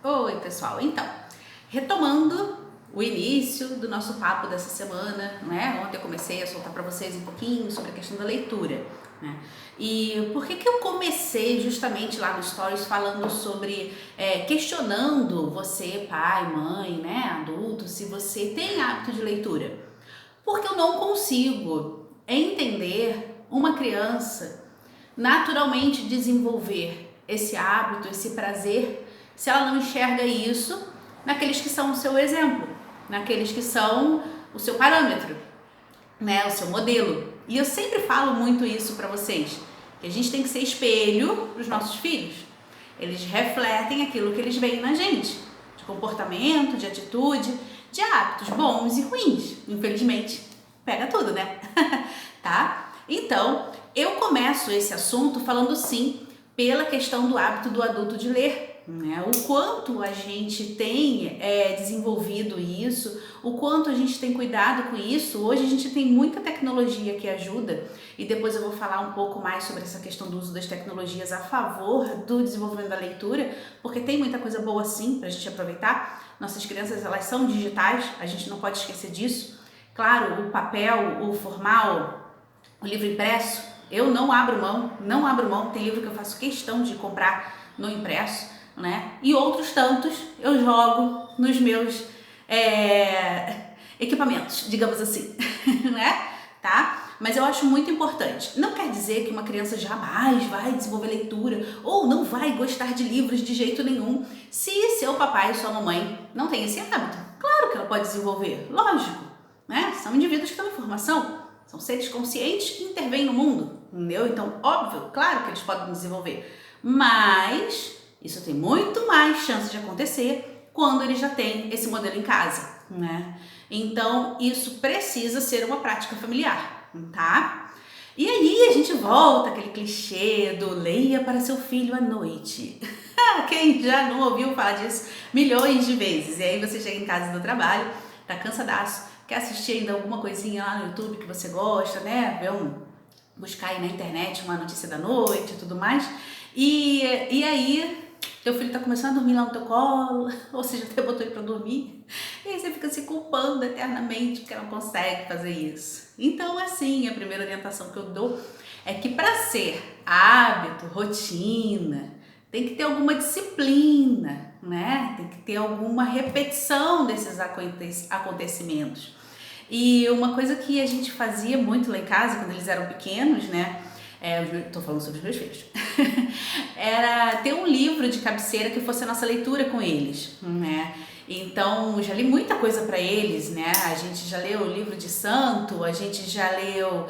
Oi, pessoal. Então, retomando o início do nosso papo dessa semana, né? Ontem eu comecei a soltar para vocês um pouquinho sobre a questão da leitura, né? E por que eu comecei justamente lá no Stories falando sobre, questionando você, pai, mãe, né, adulto, se você tem hábito de leitura? Porque eu não consigo entender uma criança naturalmente desenvolver esse hábito, esse prazer, se ela não enxerga isso naqueles que são o seu exemplo, naqueles que são o seu parâmetro, né, o seu modelo. E eu sempre falo muito isso para vocês, que a gente tem que ser espelho para os nossos filhos. Eles refletem aquilo que eles veem na gente, de comportamento, de atitude, de hábitos bons e ruins. Infelizmente, pega tudo, né? Tá? Então, eu começo esse assunto falando sim pela questão do hábito do adulto de ler, né? O quanto a gente tem desenvolvido isso, o quanto a gente tem cuidado com isso. Hoje a gente tem muita tecnologia que ajuda, e depois eu vou falar um pouco mais sobre essa questão do uso das tecnologias a favor do desenvolvimento da leitura, porque tem muita coisa boa sim pra gente aproveitar. Nossas crianças, elas são digitais, a gente não pode esquecer disso. Claro, o papel, o formal, o livro impresso, eu não abro mão, tem livro que eu faço questão de comprar no impresso, né? E outros tantos eu jogo nos meus equipamentos, digamos assim, né? Tá? Mas eu acho muito importante. Não quer dizer que uma criança jamais vai desenvolver leitura ou não vai gostar de livros de jeito nenhum se seu papai e sua mamãe não têm esse hábito. Claro que ela pode desenvolver, lógico, né? São indivíduos que estão em formação, são seres conscientes que intervêm no mundo, entendeu? Então, óbvio, claro que eles podem desenvolver, mas isso tem muito mais chance de acontecer quando eles já têm esse modelo em casa, né? Então, isso precisa ser uma prática familiar, tá? E aí a gente volta àquele clichê do leia para seu filho à noite. Quem já não ouviu falar disso milhões de vezes? E aí você chega em casa do trabalho, tá cansadaço, quer assistir ainda alguma coisinha lá no YouTube que você gosta, né? Buscar aí na internet uma notícia da noite e tudo mais. E aí, teu filho tá começando a dormir lá no teu colo, ou seja, até botou ele pra dormir, e aí você fica se culpando eternamente porque não consegue fazer isso. Então, assim, a primeira orientação que eu dou é que para ser hábito, rotina, tem que ter alguma disciplina, né? Tem que ter alguma repetição desses acontecimentos. E uma coisa que a gente fazia muito lá em casa, quando eles eram pequenos, né? Tô falando sobre os meus filhos. Era ter um livro de cabeceira que fosse a nossa leitura com eles, né? Então, já li muita coisa para eles, né? A gente já leu o livro de santo, a gente já leu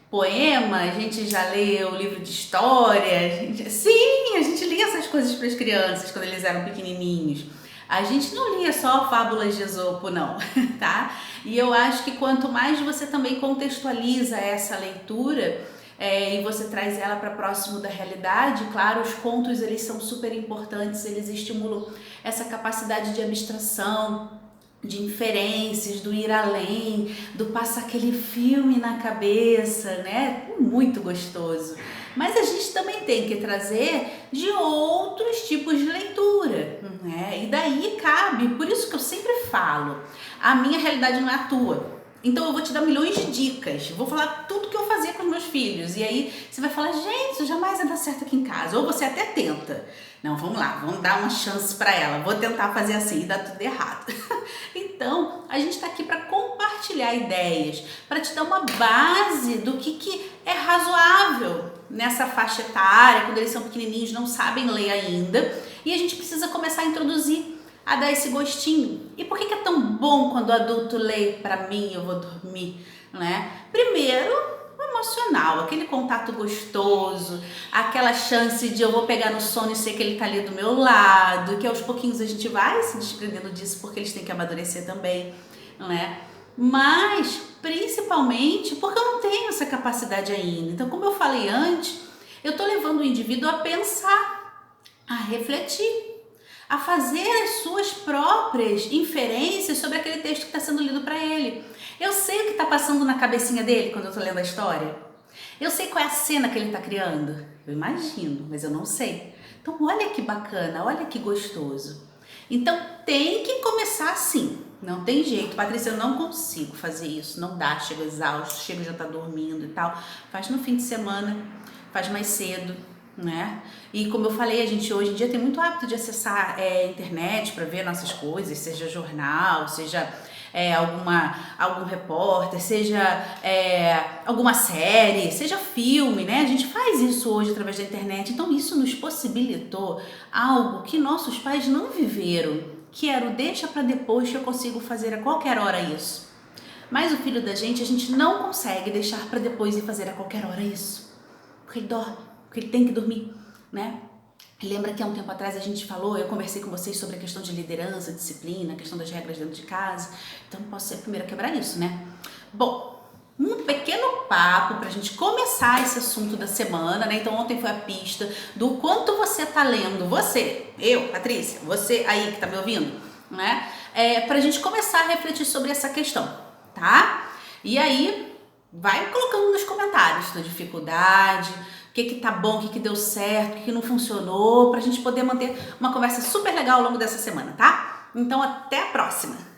poema, a gente já leu livro de história. Sim, a gente lia essas coisas para as crianças quando eles eram pequenininhos. A gente não lia só fábulas de Esopo, não, tá? E eu acho que quanto mais você também contextualiza essa leitura e você traz ela para próximo da realidade, claro, os contos eles são super importantes, eles estimulam essa capacidade de abstração, de inferências, do ir além, do passar aquele filme na cabeça, né? Muito gostoso. Mas a gente também tem que trazer de outros tipos de leitura, né? E daí cabe, por isso que eu sempre falo, a minha realidade não é a tua. Então eu vou te dar milhões de dicas, vou falar tudo que eu fazia com os meus filhos, e aí você vai falar, gente, isso jamais vai dar certo aqui em casa, ou você até tenta. Não, vamos lá, vamos dar uma chance para ela, vou tentar fazer assim e dá tudo errado. Então, a gente está aqui para compartilhar ideias, para te dar uma base do que é razoável nessa faixa etária, quando eles são pequenininhos, não sabem ler ainda, e a gente precisa começar a introduzir, a dar esse gostinho. E por que é tão bom quando o adulto lê para mim, eu vou dormir, né? Primeiro, o emocional, aquele contato gostoso, aquela chance de eu vou pegar no sono e sei que ele tá ali do meu lado, que aos pouquinhos a gente vai se desprendendo disso porque eles têm que amadurecer também, né? Mas, principalmente, porque eu não tenho essa capacidade ainda. Então, como eu falei antes, eu tô levando o indivíduo a pensar, a refletir, a fazer as suas próprias inferências sobre aquele texto que está sendo lido para ele. Eu sei o que está passando na cabecinha dele quando eu estou lendo a história. Eu sei qual é a cena que ele está criando. Eu imagino, mas eu não sei. Então, olha que bacana, olha que gostoso. Então, tem que começar assim. Não tem jeito. Patrícia, eu não consigo fazer isso. Não dá, chego exausto, chego já tá dormindo e tal. Faz no fim de semana, faz mais cedo, né? E como eu falei, a gente hoje em dia tem muito hábito de acessar internet para ver nossas coisas, seja jornal, seja algum repórter, seja alguma série, seja filme, né? A gente faz isso hoje através da internet. Então isso nos possibilitou algo que nossos pais não viveram, que era o deixa para depois que eu consigo fazer a qualquer hora isso. Mas o filho da gente, a gente não consegue deixar para depois e fazer a qualquer hora isso. Porque ele dorme, porque ele tem que dormir, né? Lembra que há um tempo atrás a gente falou, eu conversei com vocês sobre a questão de liderança, disciplina, a questão das regras dentro de casa. Então posso ser a primeira a quebrar isso, né? Bom, um pequeno papo pra gente começar esse assunto da semana, né? Então ontem foi a pista do quanto você tá lendo, você, eu, Patrícia, você aí que tá me ouvindo, né? Pra gente começar a refletir sobre essa questão, tá? E aí, vai colocando nos comentários sua dificuldade, o que tá bom, o que deu certo, o que não funcionou, pra gente poder manter uma conversa super legal ao longo dessa semana, tá? Então até a próxima!